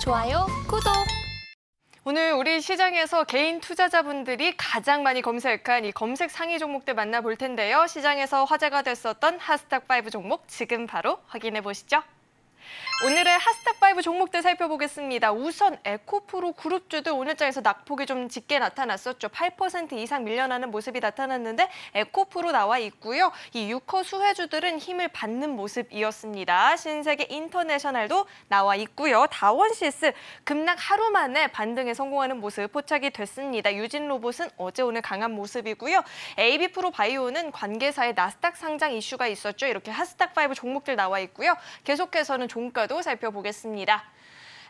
좋아요, 구독! 오늘 우리 시장에서 개인 투자자분들이 가장 많이 검색한 이 검색 상위 종목들 만나볼 텐데요. 시장에서 화제가 됐었던 핫스탁5 종목 지금 바로 확인해 보시죠. 오늘의 핫스탁5 종목들 살펴보겠습니다. 우선 에코프로 그룹주들 오늘장에서 낙폭이 좀 짙게 나타났었죠. 8% 이상 밀려나는 모습이 나타났는데 에코프로 나와 있고요. 이 유커 수혜주들은 힘을 받는 모습이었습니다. 신세계 인터내셔널도 나와 있고요. 다원시스 급락 하루 만에 반등에 성공하는 모습 포착이 됐습니다. 유진로봇은 어제 오늘 강한 모습이고요. AB프로 바이오는 관계사의 나스닥 상장 이슈가 있었죠. 이렇게 핫스탁5 종목들 나와 있고요. 계속해서는 종가도 살펴보겠습니다.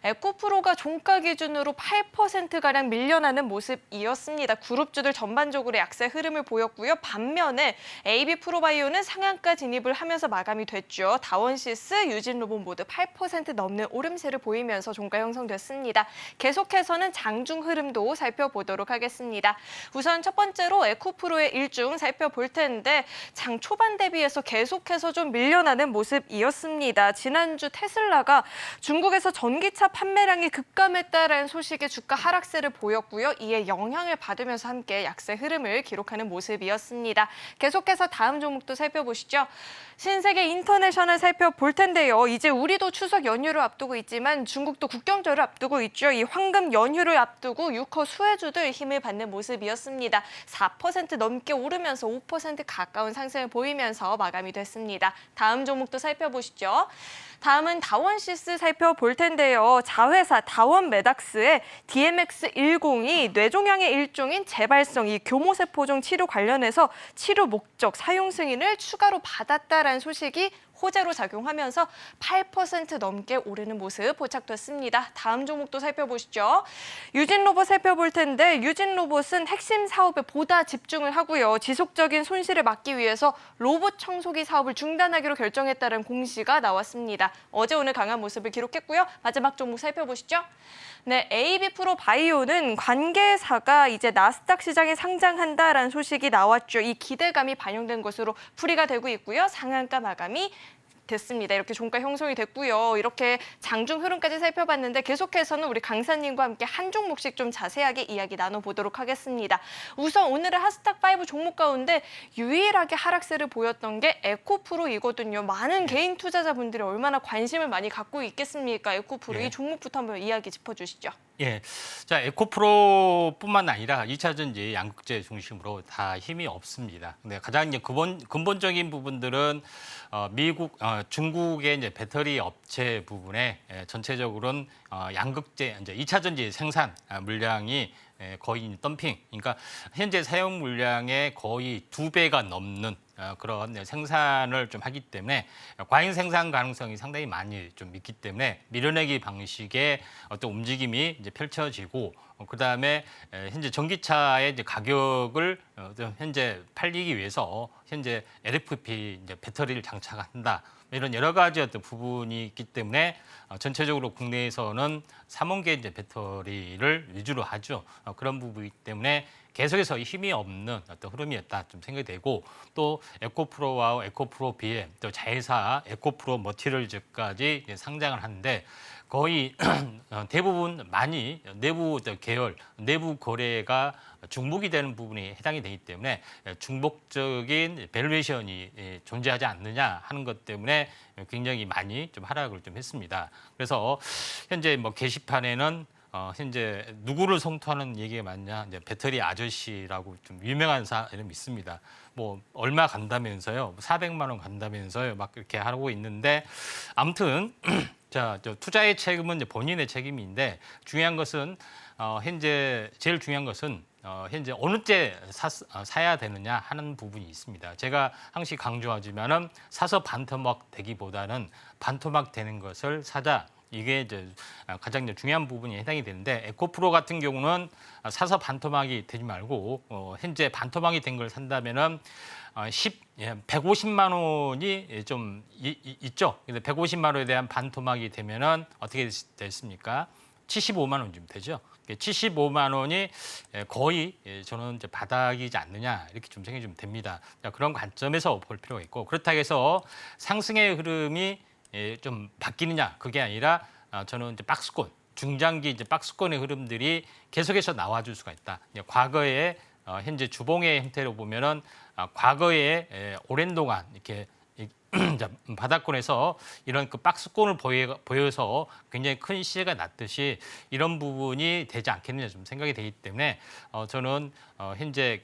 에코프로가 종가 기준으로 8%가량 밀려나는 모습이었습니다. 그룹주들 전반적으로 약세 흐름을 보였고요. 반면에 AB프로바이오는 상한가 진입을 하면서 마감이 됐죠. 다원시스, 유진로봇 모두 8% 넘는 오름세를 보이면서 종가 형성됐습니다. 계속해서는 장중 흐름도 살펴보도록 하겠습니다. 우선 첫 번째로 에코프로의 일중 살펴볼 텐데 장 초반 대비해서 계속해서 좀 밀려나는 모습이었습니다. 지난주 테슬라가 중국에서 전기차 판매량이 급감했다라는 소식에 주가 하락세를 보였고요. 이에 영향을 받으면서 함께 약세 흐름을 기록하는 모습이었습니다. 계속해서 다음 종목도 살펴보시죠. 신세계 인터내셔널 살펴볼 텐데요. 이제 우리도 추석 연휴를 앞두고 있지만 중국도 국경절을 앞두고 있죠. 이 황금 연휴를 앞두고 유커 수혜주들 힘을 받는 모습이었습니다. 4% 넘게 오르면서 5% 가까운 상승을 보이면서 마감이 됐습니다. 다음 종목도 살펴보시죠. 다음은 다원시스 살펴볼 텐데요. 자회사 다원메닥스의 DMX10이 뇌종양의 일종인 재발성 이 교모세포종 치료 관련해서 치료 목적 사용 승인을 추가로 받았다라는 소식이 호재로 작용하면서 8% 넘게 오르는 모습 포착됐습니다. 다음 종목도 살펴보시죠. 유진로봇 살펴볼 텐데 유진로봇은 핵심 사업에 보다 집중을 하고요. 지속적인 손실을 막기 위해서 로봇 청소기 사업을 중단하기로 결정했다는 공시가 나왔습니다. 어제 오늘 강한 모습을 기록했고요. 마지막 종목 살펴보시죠. 네, AB프로 바이오는 관계사가 이제 나스닥 시장에 상장한다라는 소식이 나왔죠. 이 기대감이 반영된 것으로 풀이가 되고 있고요. 상한가 마감이 됐습니다. 이렇게 종가 형성이 됐고요. 이렇게 장중 흐름까지 살펴봤는데 계속해서는 우리 강사님과 함께 한 종목씩 좀 자세하게 이야기 나눠보도록 하겠습니다. 우선 오늘의 핫스탁5 종목 가운데 유일하게 하락세를 보였던 게 에코프로이거든요. 많은 개인 투자자분들이 얼마나 관심을 많이 갖고 있겠습니까? 에코프로 이 종목부터 한번 이야기 짚어주시죠. 예, 자 에코프로뿐만 아니라 2차 전지, 양극재 중심으로 다 힘이 없습니다. 근데 가장 이제 근본적인 부분들은 미국, 중국의 이제 배터리 업체 부분에 전체적으로는 양극재 이제 2차 전지 생산 물량이 거의 덤핑, 그러니까 현재 사용 물량의 거의 2배가 넘는 그런 생산을 좀 하기 때문에 과잉 생산 가능성이 상당히 많이 좀 있기 때문에 밀어내기 방식의 어떤 움직임이 이제 펼쳐지고 그다음에 현재 전기차의 이제 가격을 현재 팔리기 위해서 현재 LFP 이제 배터리를 장착한다. 이런 여러 가지 어떤 부분이 있기 때문에 전체적으로 국내에서는 3원계 이제 배터리를 위주로 하죠. 그런 부분이기 때문에 계속해서 힘이 없는 어떤 흐름이었다 좀 생각이 되고 또 에코프로와 에코프로 BM 또 자회사 에코프로 머티리얼즈까지 상장을 하는데 거의 대부분 많이 내부 계열, 내부 거래가 중복이 되는 부분이 해당이 되기 때문에 중복적인 밸류에이션이 존재하지 않느냐 하는 것 때문에 굉장히 많이 좀 하락을 좀 했습니다. 그래서 현재 뭐 게시판에는 현재 누구를 성토하는 얘기가 많냐, 이제 배터리 아저씨라고 좀 유명한 사람이 있습니다. 뭐 얼마 간다면서요, 400만 원 간다면서요, 막 이렇게 하고 있는데 아무튼 자, 투자의 책임은 이제 본인의 책임인데 중요한 것은 현재 제일 중요한 것은 현재 어느 때 사야 되느냐 하는 부분이 있습니다. 제가 항상 강조하지만은 사서 반토막 되기보다는 반토막 되는 것을 사자. 이게 이제 가장 중요한 부분이 해당이 되는데 에코프로 같은 경우는 사서 반토막이 되지 말고 현재 반토막이 된 걸 산다면은 150만 원이 좀 있죠. 근데 150만 원에 대한 반토막이 되면은 어떻게 됐습니까? 75만 원쯤 되죠. 75만 원이 거의 저는 이제 바닥이지 않느냐 이렇게 좀 생각이 좀 됩니다. 그런 관점에서 볼 필요가 있고 그렇다고 해서 상승의 흐름이 좀 바뀌느냐 그게 아니라 저는 이제 박스권 중장기 이제 박스권의 흐름들이 계속해서 나와줄 수가 있다. 과거에 현재 주봉의 형태로 보면은 과거에 오랜 동안 이렇게 바닥권에서 이런 그 박스권을 보여서 굉장히 큰 시세가 났듯이 이런 부분이 되지 않겠느냐 좀 생각이 되기 때문에 저는 현재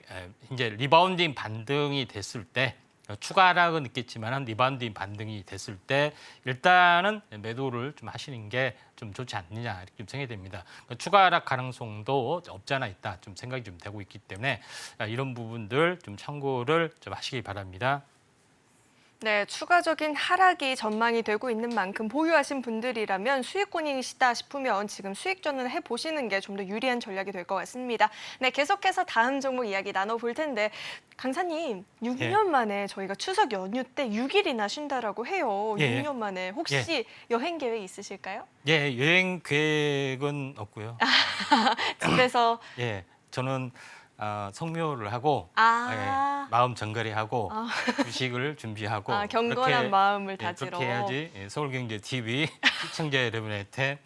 리바운딩 반등이 됐을 때 추가 하락은 있겠지만 리바운딩 반등이 됐을 때 일단은 매도를 좀 하시는 게 좀 좋지 않느냐 이렇게 좀 생각이 됩니다. 추가 하락 가능성도 없지 않아 있다 좀 생각이 좀 되고 있기 때문에 이런 부분들 좀 참고를 좀 하시기 바랍니다. 네, 추가적인 하락이 전망이 되고 있는 만큼 보유하신 분들이라면 수익권이시다 싶으면 지금 수익 전환을 해보시는 게 좀 더 유리한 전략이 될 것 같습니다. 네, 계속해서 다음 종목 이야기 나눠볼 텐데 강사님, 6년 만에 저희가 추석 연휴 때 6일이나 쉰다라고 해요. 예. 6년 만에 혹시 여행 계획 있으실까요? 예, 여행 계획은 없고요. 집에서 예, 저는 성묘를 하고 마음 정갈이하고 주식을 준비하고 경건한 그렇게, 마음을 예, 다지러. 그렇게 해야지 서울경제TV 시청자 여러분한테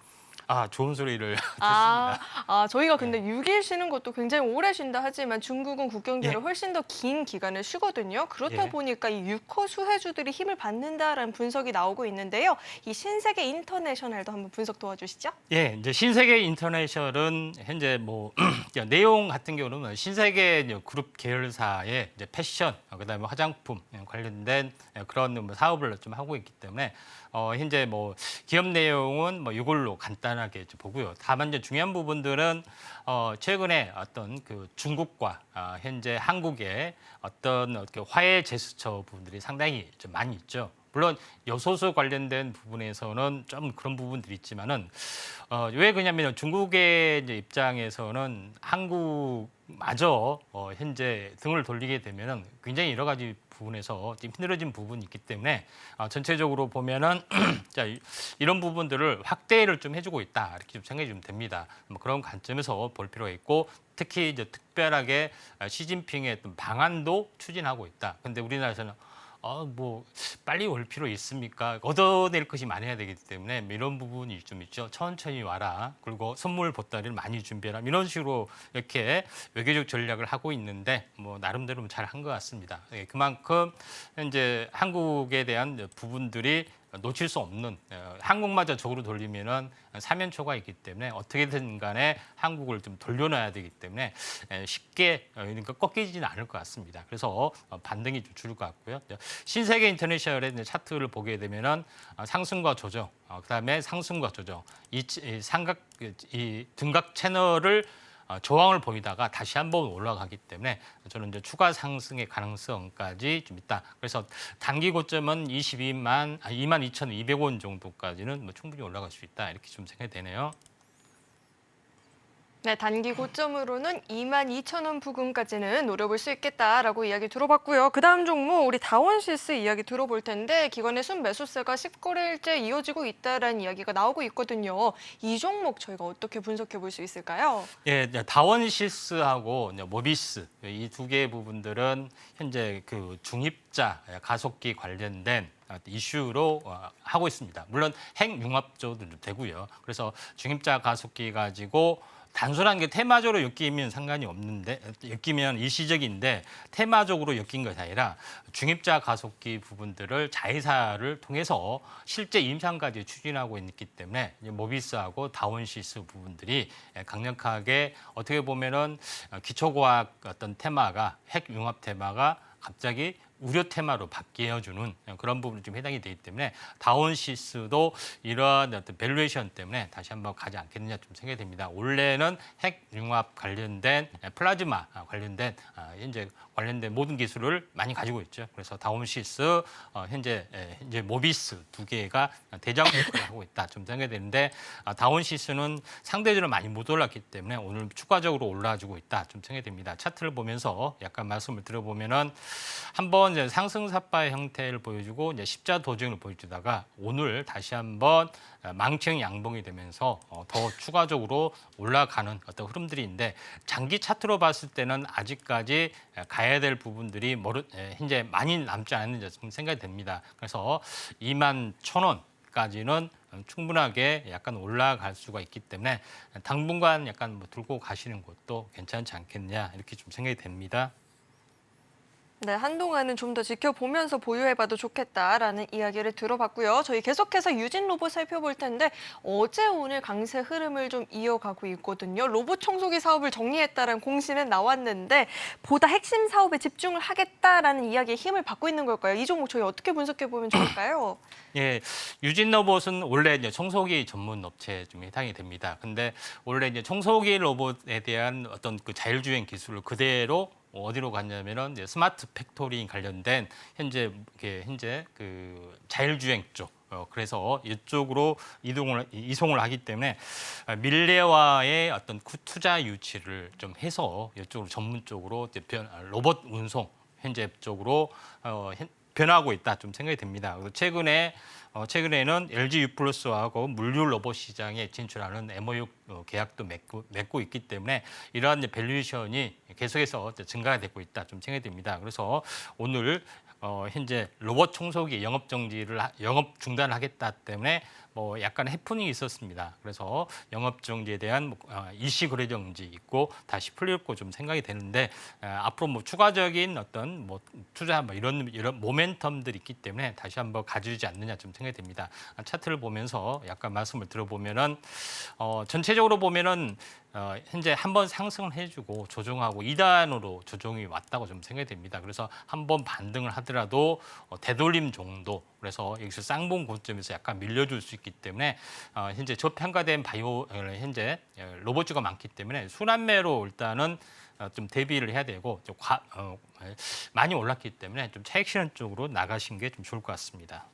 좋은 소리를 아, 듣습니다. 저희가 근데 6일 쉬는 것도 굉장히 오래 쉰다 하지만 중국은 국경제로 예. 훨씬 더 긴 기간을 쉬거든요. 그렇다 예. 보니까 이 6호 수혜주들이 힘을 받는다라는 분석이 나오고 있는데요. 이 신세계 인터내셔널도 한번 분석 도와주시죠. 예, 이제 신세계 인터내셔널은 현재 뭐 내용 같은 경우는 신세계 이제 그룹 계열사의 이제 패션, 그다음에 화장품 관련된 그런 뭐 사업을 좀 하고 있기 때문에 현재 뭐 기업 내용은 뭐 이걸로 간단하게 좀 보고요. 다만 이제 중요한 부분들은 최근에 어떤 그 중국과 현재 한국의 어떤 화해 제스처 부분들이 상당히 좀 많이 있죠. 물론 여소수 관련된 부분에서는 좀 그런 부분들이 있지만은 왜 그러냐면 중국의 이제 입장에서는 한국마저 현재 등을 돌리게 되면은 굉장히 여러 가지 부분에서 좀 힘들어진 부분이 있기 때문에 전체적으로 보면은 자, 이런 부분들을 확대를 좀 해주고 있다 이렇게 좀 생각이 좀 됩니다. 뭐 그런 관점에서 볼 필요가 있고 특히 이제 특별하게 시진핑의 어떤 방안도 추진하고 있다. 근데 우리나라에서는 뭐 빨리 올 필요 있습니까? 얻어낼 것이 많아야 되기 때문에 이런 부분이 좀 있죠. 천천히 와라. 그리고 선물 보따리를 많이 준비해라. 이런 식으로 이렇게 외교적 전략을 하고 있는데 뭐 나름대로 잘 한 것 같습니다. 그만큼 이제 한국에 대한 부분들이 놓칠 수 없는 한국마저 적으로 돌리면은 사면초가 있기 때문에 어떻게든 간에 한국을 좀 돌려놔야 되기 때문에 쉽게 그러니까 꺾이지는 않을 것 같습니다. 그래서 반등이 좀 줄을 것 같고요. 신세계 인터내셔널의 차트를 보게 되면은 상승과 조정, 그다음에 상승과 조정, 이 등각 채널을 저항을 보이다가 다시 한번 올라가기 때문에 저는 이제 추가 상승의 가능성까지 좀 있다. 그래서 단기 고점은 22,200원 정도까지는 뭐 충분히 올라갈 수 있다. 이렇게 좀 생각이 되네요. 네, 단기 고점으로는 22,000원 부근까지는 노려볼 수 있겠다라고 이야기 들어봤고요. 그 다음 종목 우리 다원시스 이야기 들어볼 텐데 기관의 순매수세가 10거래일째 이어지고 있다라는 이야기가 나오고 있거든요. 이 종목 저희가 어떻게 분석해 볼 수 있을까요? 예, 다원시스하고 모비스 이 두 개의 부분들은 현재 그 중입자 가속기 관련된 이슈로 하고 있습니다. 물론 핵융합조도 되고요. 그래서 중입자 가속기 가지고 단순한 게 테마적으로 엮이면 상관이 없는데 엮이면 일시적인데 테마적으로 엮인 것이 아니라 중입자 가속기 부분들을 자회사를 통해서 실제 임상까지 추진하고 있기 때문에 모비스하고 다원시스 부분들이 강력하게 어떻게 보면은 기초과학 어떤 테마가 핵융합 테마가 갑자기 우려 테마로 바뀌어주는 그런 부분이 좀 해당이 되기 때문에 다원시스도 이러한 어떤 밸류에이션 때문에 다시 한번 가지 않겠느냐 좀 생각이 됩니다. 원래는 핵융합 관련된 플라즈마 관련된 현재 관련된 모든 기술을 많이 가지고 있죠. 그래서 다원시스 현재 이제 모비스 두 개가 대장 역할을 하고 있다 좀 생각이 되는데 다원시스는 상대적으로 많이 못 올랐기 때문에 오늘 추가적으로 올라주고 있다 좀 생각이 됩니다. 차트를 보면서 약간 말씀을 드려보면은 한번 이제 상승사파의 형태를 보여주고 이제 십자 도정을 보여주다가 오늘 다시 한번 망청 양봉이 되면서 더 추가적으로 올라가는 어떤 흐름들이 있는데 장기 차트로 봤을 때는 아직까지 가야 될 부분들이 현재 많이 남지 않았는지 생각이 됩니다. 그래서 21,000원 까지는 충분하게 약간 올라갈 수가 있기 때문에 당분간 약간 뭐 들고 가시는 것도 괜찮지 않겠냐 이렇게 좀 생각이 됩니다. 네, 한동안은 좀 더 지켜보면서 보유해봐도 좋겠다라는 이야기를 들어봤고요. 저희 계속해서 유진 로봇 살펴볼 텐데 어제 오늘 강세 흐름을 좀 이어가고 있거든요. 로봇 청소기 사업을 정리했다는 공시는 나왔는데 보다 핵심 사업에 집중을 하겠다라는 이야기에 힘을 받고 있는 걸까요? 이 종목 저희 어떻게 분석해보면 좋을까요? 예, 유진 로봇은 원래 이제 청소기 전문 업체에 좀 해당이 됩니다. 근데 원래 이제 청소기 로봇에 대한 어떤 그 자율주행 기술을 그대로 어디로 갔냐면은 이제 스마트 팩토리 관련된 현재 그 자율주행 쪽. 그래서 이쪽으로 이송을 하기 때문에 밀레와의 어떤 투자 유치를 좀 해서 이쪽으로 전문적으로 이제 로봇 운송 현재 쪽으로 변화하고 있다 좀 생각이 됩니다. 그래서 최근에는 LG U+하고 물류 로봇 시장에 진출하는 MOU 계약도 맺고 있기 때문에 이러한 밸류에이션이 계속해서 증가가 되고 있다 좀 생각이 됩니다. 그래서 오늘 현재 로봇 청소기 영업 중단을 하겠다 때문에 뭐 약간 해프닝이 있었습니다. 그래서 영업 정지에 대한 일시 거래 정지 있고 다시 풀릴 거 좀 생각이 되는데 앞으로 뭐 추가적인 어떤 뭐 투자 뭐 이런 모멘텀들이 있기 때문에 다시 한번 가져주지 않느냐 좀 생각이 됩니다. 차트를 보면서 약간 말씀을 들어보면은 전체적으로 보면은 현재 한번 상승을 해주고 조정하고 2단으로 조정이 왔다고 좀 생각이 됩니다. 그래서 한번 반등을 하더라도 되돌림 정도. 그래서 여기서 쌍봉 고점에서 약간 밀려줄 수 있기 때문에 현재 저평가된 현재 로봇주가 많기 때문에 순환매로 일단은 좀 대비를 해야 되고 좀 많이 올랐기 때문에 좀 차익 실현 쪽으로 나가신 게 좀 좋을 것 같습니다.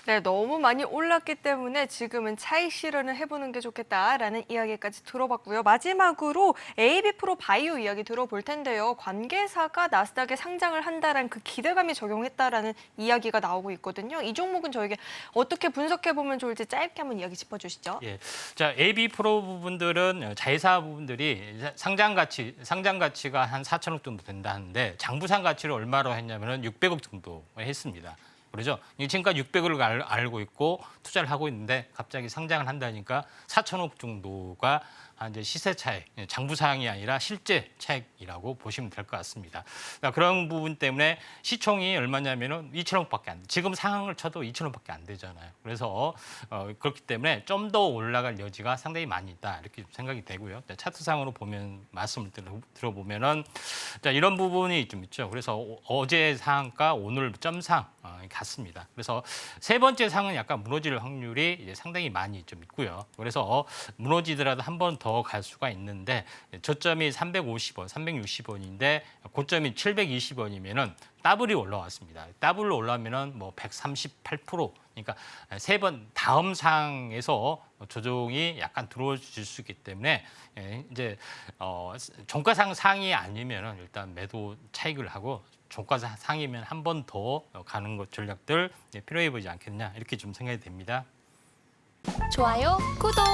네, 너무 많이 올랐기 때문에 지금은 차익 실현을 해보는 게 좋겠다라는 이야기까지 들어봤고요. 마지막으로 AB프로 바이오 이야기 들어볼 텐데요. 관계사가 나스닥에 상장을 한다는 그 기대감이 적용했다라는 이야기가 나오고 있거든요. 이 종목은 저에게 어떻게 분석해보면 좋을지 짧게 한번 이야기 짚어주시죠. 예, 자 AB프로 부분들은 자회사 부분들이 상장 가치가 한 4천억 정도 된다는데 장부상 가치를 얼마로 했냐면은 600억 정도 했습니다. 그렇죠? 지금까지 600억을 알고 있고 투자를 하고 있는데 갑자기 상장을 한다니까 4천억 정도가 이제 시세 차익, 장부상이 아니라 실제 차익이라고 보시면 될 것 같습니다. 그러니까 그런 부분 때문에 시총이 얼마냐면은 2천억밖에 안 돼. 지금 상황을 쳐도 2천억밖에 안 되잖아요. 그래서 그렇기 때문에 좀 더 올라갈 여지가 상당히 많이 있다 이렇게 생각이 되고요. 차트상으로 보면 말씀을 들어보면은 자, 이런 부분이 좀 있죠. 그래서 어제 상한가 오늘 점상 같습니다. 그래서 세 번째 상은 약간 무너질 확률이 이제 상당히 많이 좀 있고요. 그래서 무너지더라도 한 번 더 갈 수가 있는데 저점이 350원, 360원인데 고점이 720원이면은 더블이 올라왔습니다. 더블로 올라오면은 뭐 138%. 그러니까 세 번 다음 상에서 조정이 약간 들어질 수 있기 때문에 이제 종가상 상이 아니면은 일단 매도 차익을 하고 종가상 상이면 한 번 더 가는 것 전략들 필요해 보이지 않겠냐 이렇게 좀 생각이 됩니다. 좋아요, 구독!